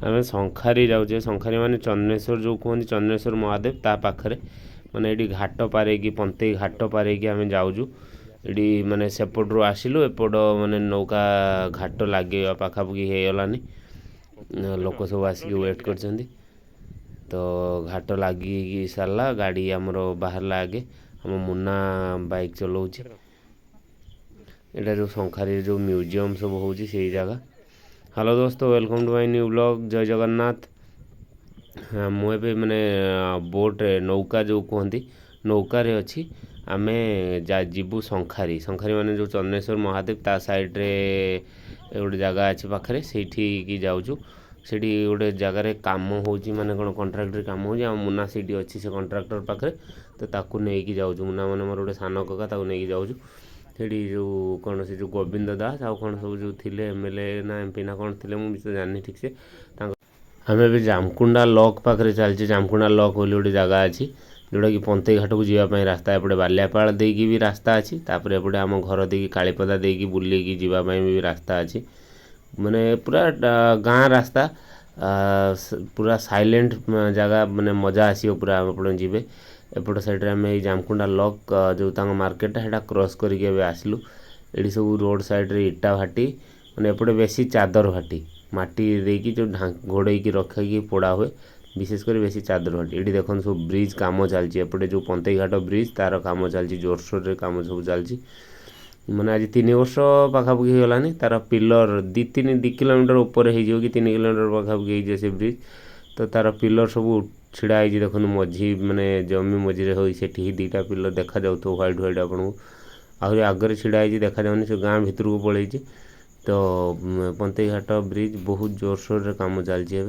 आम शंखारी जाऊे शंखारी माने चन्नेश्वर जो कहते चन्नेश्वर महादेव ता पाखरे माने ये घाट पारे पंते घाट पारे आम जाऊँ ये माने सेपटू आसिलु एपट माने नौका घाट लगे पाखापाखि हो गलानी लोक सब आसिक वेट कर तो घाट लगी सारा गाड़ी आमर बाहर आगे आम मुन्ना बाइक चलाऊँच यहाँ जो शंखारी जो म्यूजियम सब हो जगह। हेलो दोस्तों welcome to my new blog जय जगन्नाथ। मुझे मैंने बोट नौका जो कहती नौकार अच्छी आम जीवु शंखारी शंखारी माने जो चन्नेश्वर महादेव ता साइड्रे गोटे जगह अच्छी पाखे से जाऊँ से गोटे जगार कम हो माने कौन कंट्राक्टर कम हो मुना से अच्छी से कंट्राक्टर पाखे तो ताकू नहीं जाऊँ मुना मैंने मोर गोटे सान कका ताकू नहीं जाऊँ से जो कौन से जो गोविंद दास आउ कौन सब जो थे एमएलए ना एमपी ना कौन थे मुझे जानी ठीक से आम ए जामकुंडा लक पाखे चलचे जामकुंडा लक बोली गोटे जगह अच्छी जोटा कि पंते घाट को जीवाई रास्ता एपटे बालियापाड़ देकी भी रास्ता अच्छी तापर एपटे आम घर देकी कालीपदा देकी बुलेकी जीवाई भी रास्ता अच्छी माने पूरा गाँ रास्ता पूरा साइलेंट जगह माने मजा आसो पूरा आप जी एपट साइड आम जामकुंडा लक जो मार्केटा है क्रॉस करके आसलु ये सब रोड साइड रे इटा भाटी मैंने एपटे बेसी चादर भाटी माटी देकी जो घोड़े रखी पोड़ा हुए विशेषकर बेसी चादर भाटी ये देखो सब ब्रिज कम चलती एपटे जो पंते घाट ब्रिज तार कम चलती जोरसोर कम सब चलती मैंने आज 3 वर्ष पाखापाखि होगलानी तार पिलर 2 किलोमीटर ऊपर हो कि 3 किलोमीटर पाखापाखि हो से ब्रिज तो तार पिलर सब छिड़ा हो देखो मझी माने जमी मझे हो दुईटा पिलर देखा जाऊ ह्वाइट ह्वाइट आपको आहरी आगे छिड़ा हो देखा जाऊनी से गाँ भितर को पलैई तो पंते घाट ब्रिज बहुत जोरसोर कम चलती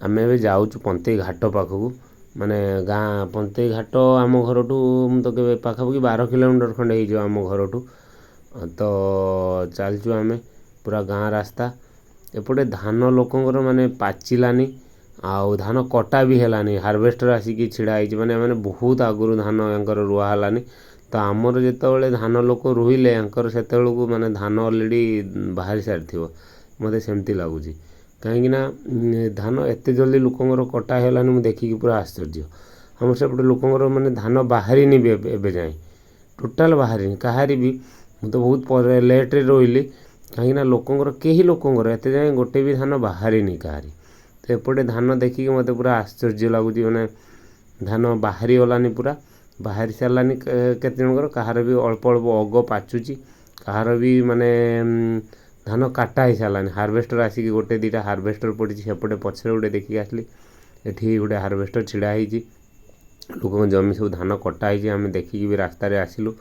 आम ए जाऊँ पंते घाट पाखक माने गाँ पंते घाट आम घर तो के पाखापाखि 12 किलोमीटर खंडे हो आम घर तो चलचु आम पूरा गाँ रास्ता एपटे धान लोकंर माने पाचिलानी आउ धान कटा भी हेलानी हार्वेस्टर आसिक छिड़ा माने माने बहुत आगुरी धान यांकर रुआ हेलानी तो आमर जिते धान लोक रुईले यांकर सेते माने धान अलरेडी बाहरी सारी मते सेमती लगुच कहीं धान एत जल्दी लोकंर कटा हेलानी मुझे देखिकी पूरा आश्चर्य हम सेपटे लोकंर माने धान बाहरी भी एबे जाए टोटाल बाहरी कहारी भी मुझे तो बहुत लेट्रे रोइली कहीं लोकंर कहीं लोकंर एत जाए गोटे भी धान बाहरी कहारी तो एपटे धान देखिकी मत पूरा आश्चर्य लगुच मैंने धान बाहरी गलानी पूरा बाहरी सारानी केते जनकर कहार भी अल्प अल्प अग पाचुची कहार भी माने धान काटा ही सारानी हार्वेस्टर आसिक गोटे 2टा हार्वेस्टर पड़ी सेपटे पछरे गोटे देखिक आसली एठी गोटे हार्वेस्टर छिड़ा होती लोक जमी सब धान कटा ही आम देखिकी भी रास्तार आसलु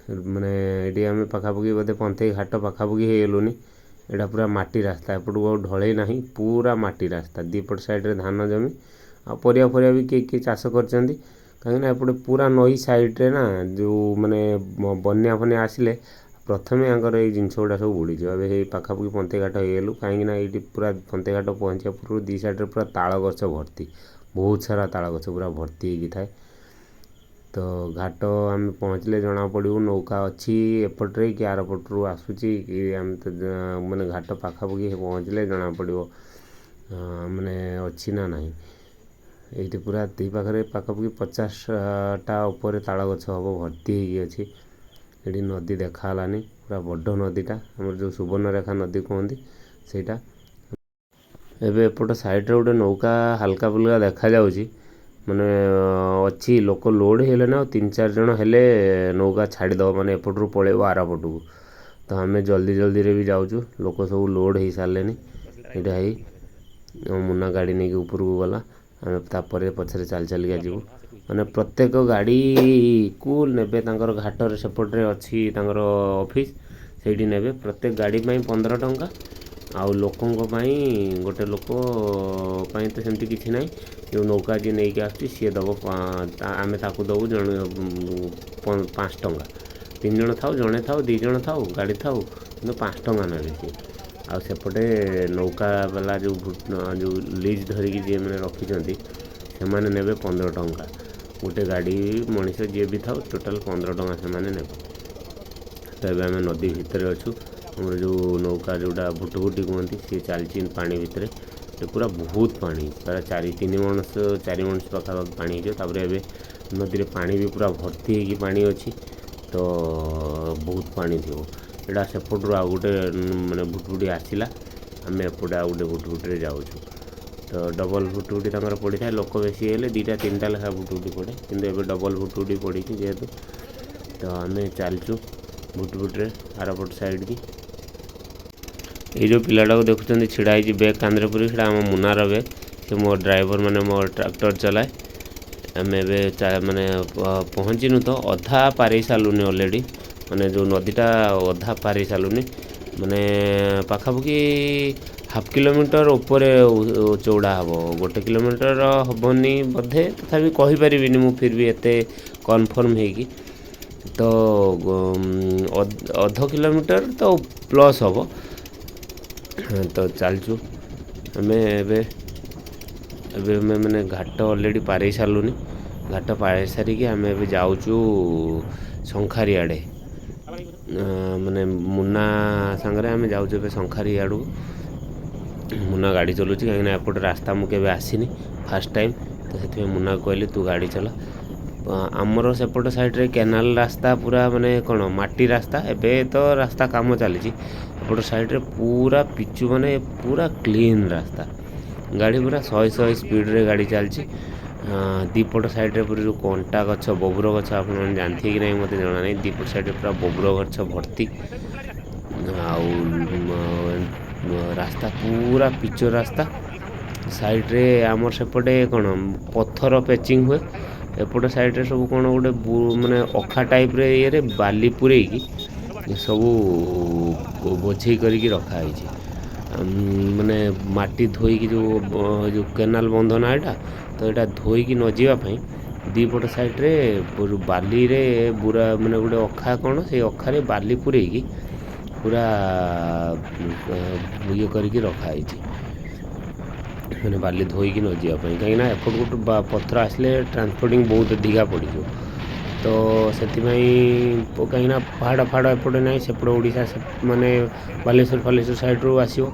माने ये आम पाखापाखि बोधे पंते घाट पाखापाखि हो गलुनी यहाँ पूरा माटी रास्ता एपट को ढले ना पूरा माटी रास्ता दीपट साइड्रे धान जमी आ परिया फरिया भी किए चाष कर कहीं एपटे पूरा नई साइड्रे ना जो माने बन्या फन्या आसिले प्रथमे यहाँ ये जिनस गुड़ा सब बुड़ी जाए पाखापाखि पंते घाट हो गलु कहीं ये पूरा पंते घाट पहुँचा पूर्व 2 साइड्रे पूरा ताल गछ भर्ती बहुत सारा ताल गछ पूरा भर्ती होगी थाए तो घाट आम पहुँचले जना पड़ू नौका अच्छी एपट्रे कि आर पटू आसूची कि आम तो माने घाट पाखापाखि पहुँचले जना पड़ो माने अच्छी ना नहीं ये पूरा दी पाखे पाखापाखि 50टा ऊपर ताल गछ हम भर्ती होगी ये नदी देखालानी पूरा बड़ नदीटा आम जो सुवर्णरेखा नदी कहती सेटा एबे एपट साइड्रे गोटे नौका हल्का फुल्का देखा जाउची माने अच्छी लोक लोड हेले ना 3-4 जन हेले नौका छाड़ीदब माने एपटू पलैब आर पटू तो आम जल्दी जल्दी रे भी जाऊँ लोक सब लोड हो सारे यहाँ मुना गाड़ी नहीं ऊपर को गला आम तापर पछरे चल चलिका जीवु माने प्रत्येक गाड़ी को नेबे तांकर घाटर सेपट्रे अच्छी तांकर ऑफिस सेठी नेबे प्रत्येक गाड़ी 15 टंका आउ लोकों गोटे लोक तो सेमती किसी ना जो नौका जी नहीं आसुच्ची सी दब आम ताकू दबू जन 5 टंका 3 जन थाउ जड़े थाउ 2 जन थाउ गाड़ी थाउ कि 5 टंका ना सी आ सेपटे नौका वाला जो जो लीज धरिकी जी मैंने रखी से ने 15 टंका गोटे गाड़ी मनीष जी भी थाउ टोटाल 15 टंका से ने तो ये आम नदी भितर अच्छू ଆମର ଯେଉଁ ନୌକା ଯେଉଁଟା ଭୁଟୁଭୁଟି କୁହନ୍ତି ସିଏ ଚାଲିଛି ପାଣି ଭିତରେ। पूरा बहुत पानी पूरा 4 मणस पाखापाखि पानी हो। तापर एवं नदी पानी भी पूरा भर्ती होगी पानी अच्छी तो बहुत पानी थी। यहाँ सेपटू आ गए मैंने भुटभुटी आसला आम एपटे आ गए भुटभुटी जाऊँ तो डबल भुटभुटी पड़ी था। लोक बेसी हेले 2टा 3टा लेखा भुटभुटी पड़े किंतु एवं डबल भुटभुटी पड़ी जेहेतु तो आम चलचु भुटभुटी आरपट साइड की। ये जो पिलाटा को देखुं छिड़ाई बैग कांदे पूरी से आम मुनार बैग से मो ड्राइवर मैंने मो ट्रैक्टर चलाए। आम मैंने पहुँचीनु तो अधा पारे सारूनी अलरेडी मैंने जो नदीटा अधा पारे सारूनी मैंने पाखापाखि हाफ किलोमीटर ऊपर चौड़ा हम 1 किलोमीटर हेनी बोधे तथा कहीपरि मु फिर भी एत कन्फर्म होगी तो अध किलोमीटर तो प्लस हम तो चलचु आम मैंने घाट अलरेडी पारे सारूनी घाट पारे सारिकी आम जाऊँ शंखारी आड़े माने मुना सांगरे आम जाऊँ शंखारी आड़ू। मुना गाड़ी चलाऊँ कहीं एपटे रास्ता मुझे आसीनी फास्ट टाइम तो से मुना कहली तू गाड़ी चला। आमर सेपट साइड रे केनाल रास्ता पूरा माने कौन माटी रास्ता एबे तो रास्ता काम चली एपट साइड रे पूरा पिचु माने पूरा क्लीन रास्ता गाड़ी पूरा 100 स्पीड रे गाड़ी चलची। दीपट साइड रे पूरा जो कंटा गछ बबुर गछ आप जानते कि नहीं मत जना नहीं। दीपट साइड रे पूरा बबुर गछ भर्ती रास्ता पूरा पिचु रास्ता साइड रे आमर सेपटे कौन पत्थर पेचिंग हुए एपट साइड रे सब कौन गोटे माने अखा टाइप रे ये रे बाली पुरेकी सब बोझे करके रखाई माने माटी धोईकी जो केनाल बंधना यहाँ तो यहाँ धोईकी न जावाई दीपट साइड रे बाली रे बुरा माने गोटे अखा कौन से अखारे बाली पुरेकी पूरा ये करके रखाई मैंने बाली धोईकी न जावाई कहीं एपट गोटे पत्थर आसले ट्रांसपोर्टिंग बहुत अधिका पड़ तो से कहीं पहाड़ फाड़ एपटे ना सेपट ओडिशा माने बालेश्वर फालेश्वर साइड रू आसो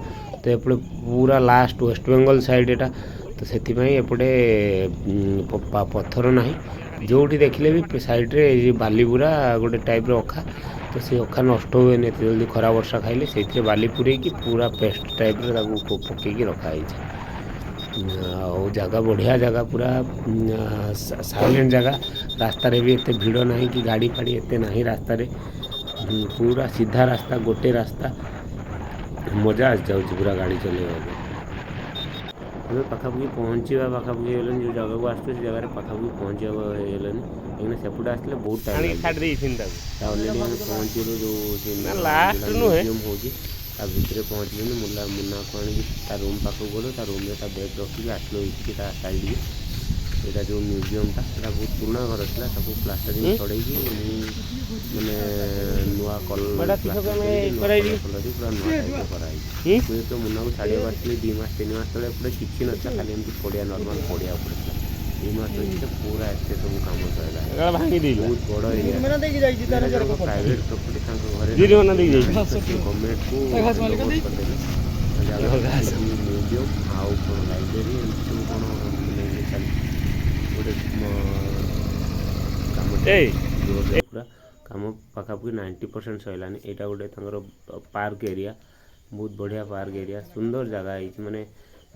तो एपटे पूरा लास्ट वेस्ट बेंगल साइड एटा तो से एपटे पत्थर ना जोटी देखले भी साइड रे बाली पूरा गोटे टाइप अखा तो से अखा नष्ट हुए एत जल्दी खरा वर्षा खाइले से बाली पुरेकी पूरा पेस्ट टाइप पकईकी रखाई जगह बढ़िया जगह पूरा साइलेंट जगह रास्ता रे भी एत भीड़ ना कि गाड़ी फाड़ी एत ना रास्ता रे पूरा सीधा रास्ता गोटे रास्ता मजा आस जाऊँ पूरा गाड़ी चलेगा। पाखापाखि पहुँचा पाखापाखि जो जगह को आस जगह पाखापाखि पहुँचा कहीं सेपटे आसले बहुत टाइम अलरेडी आम पहुँचलु जो म्यूजियम हो भितर पहुँचल मुना मुना को आनी रूम पाक गलु रूम में बैग रखिक आसलो साइड की यहाँ जो म्यूजियमटा बहुत पुराना घर था प्लास्टरिंग चढ़े मैंने नुआ कलर पूरा नुआ कराई तो मुना को छाड़िया आसली 2 मास 3 मास तले किसी ना खाली एमती पड़िया नर्माल पड़िया 2 मास पूरा एत सब कम चलता बहुत बड़ एरिया प्राइवेट प्रॉपर्टी गवर्नमेंट को म्यूजियम आउ लाइब्रेरी सब कौन पूरा कम पाखापाखि 90% सैलानी। यहाँ गोटे पार्क एरिया बहुत बढ़िया पार्क एरिया सुंदर जगह है माने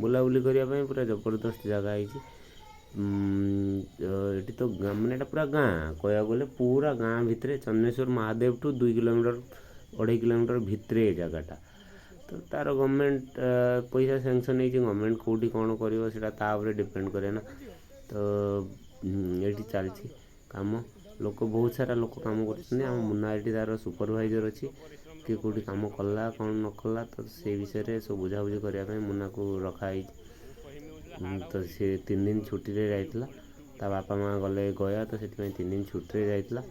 बुलाबुली करने पूरा जबरदस्त जगह है। ये तो मैंने पूरा गाँ कह गले पूरा गाँ भितर चन्नेश्वर महादेव टू 2 किलोमीटर 2.5 किलोमीटर भितर जगहटा तो तार गवर्नमेंट पैसा सैंक्शन नहीं गवर्नमेंट कौटी कौन कर डिपेंड करे ना तो ये चलती कम लोक बहुत सारा लोक कम कर मुना ये तार सुपरवाइजर अच्छी किए कौटी कम कला कौन न कला तो से विषय में सब बुझाबुझी करने मुना को रखाई तो सी 3 दिन छुट्टी रे जाइतला ता बापा माँ गले गया तो से 3 दिन छुट्टी रे जाइतला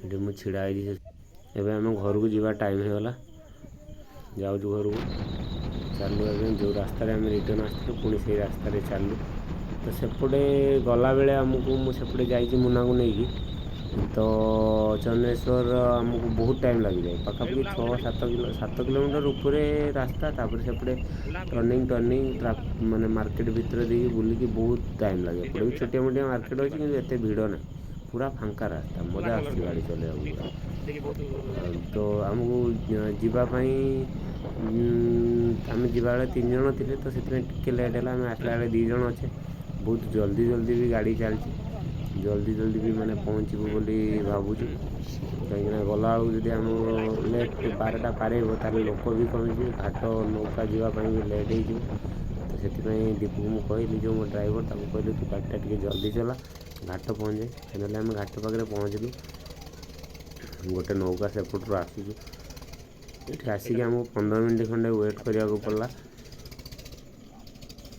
ये मुझे छिड़ा एवं आम घर को जीवा टाइम हो गला जाऊँ घर को चलू जो रास्ता आम रिटर्न आसलु पुणी से रास्तार चलू तो सेपटे गला बेले आमको मुझे जाइए मुना को लेकिन तो चन्नेश्वर आमको बहुत टाइम लग जाए पाखापाखि 6-7 किलोमीटर ऊपर रास्ता तापर सेपटे टर्निंग माने मार्केट भितर देखिए बुलिकी बहुत टाइम लगे एपटे भी छोटिया मोटिया मार्केट अच्छी कि एत भिड़ ना पूरा फांका रास्ता मजा आस गाड़ी चलैया तो आमको जीवाई आम जीवा 3 जन थे तो से लेट है आम आसला 2 जन अच्छे बहुत जल्दी भी गाड़ी चलती जल्दी भी मैंने पहुँचबू बोली भावुँ कहीं गला जब आम लेट 12टा पारेब तार लोक भी कमी घाट नौका जावाई भी लेट हो तो से दीपू को कहली जो मो ड्राइवर ताको कहली तू गाड़ीटा टे जल्दी चला घाट पहुँच जाए फाइनाली आम घाट पाखे पहुँचलु गोटे नौका सेपटू आसूँ ये आसिक आमको 15 मिनट खंडे वेट करने पड़ा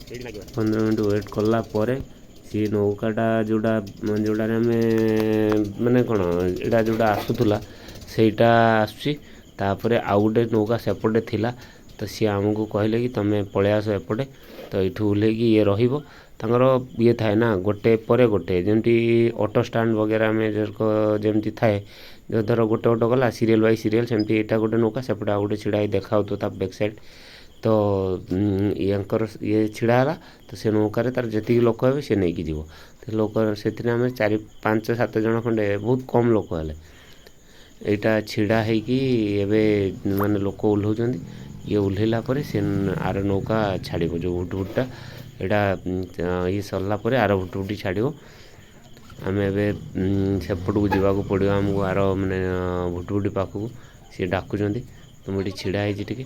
15 मिनट वेट कला सी नौकाटा जोड़ा आम माने कौन यहाँ जोड़ा आसूला सेटा आसपर आउ गोटे नौका सेपटे थिला तो सी आमको कहले कि तुम पलि आस एपटे तो ये ओह्लैकी ये रर ये थाए ना गोटे पर गोटे जमी ऑटो स्टाण्ड वगैरह में जमी थाए जो धर गोटे ऑटो गला सीरियल बाय सीरियल सेमती यहाँ गोटे नौका सेपटे आउ गोटे छिड़ा देखा बैक साइड तो यांकर ये छिड़ा तो से नौकार तार जी लोक हे सी नहीं जीव तो लोक से 4-5-7 जन खंडे बहुत कम लोक हेले यहाँ छिड़ा होके माने लोक ओह्लौं ये ओह्लैला से आर नौका छाड़ जो भुटभुटा यहाँ ये सरला आर भुटभुटी छाड़ आम सेपट को जावाक पड़ो आमको आर माने भुटभुटी पाखक सी डाकुंट तो मुझे छिड़ा टे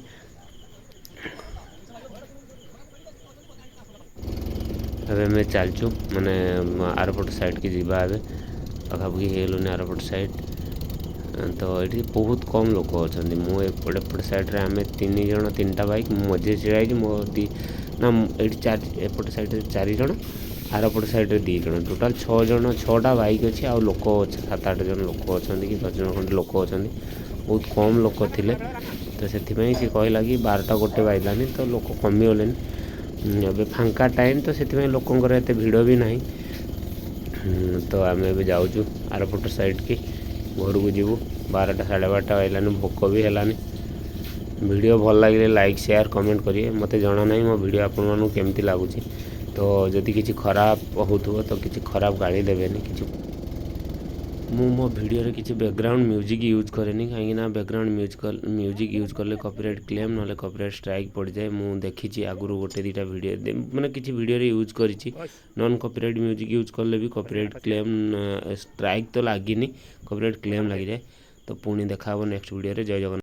अबे मैं चलचु माने आरपट साइड की जीवा पाखापाखि हेलुनि आरपट साइड तो ये बहुत कम लोक अच्छा मुझे साइड आम 3टा बाइक मझे छिड़ा मो दी ना ये एपट साइड 4 जन आरपट साइड 2 जन टोटाल 6टा बाइक अच्छी आ लोक 7-8 जन लोक अच्छा कि 10 जन खंडे लोक अच्छा बहुत कम लोक थे तो से कहला कि 12टा गोटे बाजलानी तो लोक कमीगले अब फांका टाइम तो से लोकंर एत भिड़ भी ना तो आम ए जाऊँ आरपट साइड की घर को जीवु 12टा 12:30 बाजलानी भोक भी है वीडियो भल लगे लाइक शेयर कमेंट करिए मत जना ना मो वीडियो आपन केमती लगुच तो जदि किसी खराब हो तो किसी खराब गाड़ी देवेनि कि मो वीडियो रे किसी बैकग्राउंड म्यूजिक यूज करेनि कहीं बैकग्राउंड म्यूजिक यूज कले कॉपीराइट क्लेम ना कॉपीराइट स्ट्राइक पड़ जाए मु देखी आगुरी गोटे 2टा वीडियो मैंने किसी वीडियो रे यूज करी नॉन कॉपीराइट म्यूजिक यूज कले भी कॉपीराइट क्लेम स्ट्राइक तो लगिनी कॉपीराइट क्लेम लग जाए तो पुणी देखा नेक्स्ट वीडियो रे जय जगन्नाथ।